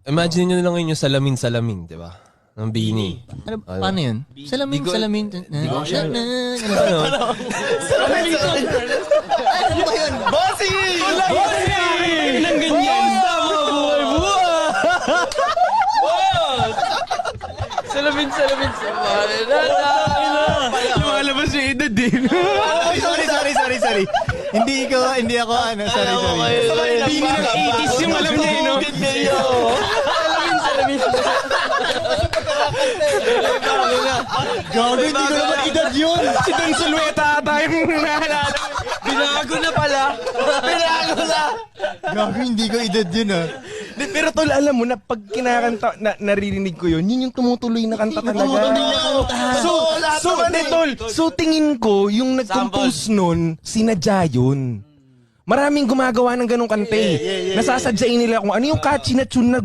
Imagine nyo na lang ngayon yung salamin-salamin, di ba? Ng Bini. Ano, paano yun? Salamin. Ano? Ano ba yun? Bossing! Nang ganyan! Salamin-salamin sa Lumalabas yung edad din. Sorry. Hindi ako, sorry. Bini ng 80s yung alam niya, no? Salamin-salamin. Gago, hindi ko naman edad yun. Si Don Sulueta ata yung naalala. Binago na pala. Binago na. Gago, hindi ko edad yun Pero tol, alam mo na pag kinakanta, naririnig ko yun yung tumutuloy na kanta talaga. So tingin ko, yung nag-compose nun, sinadya yun. Maraming gumagawa ng ganong kante. Nasasadyain nila kung ano yung catchy na tune na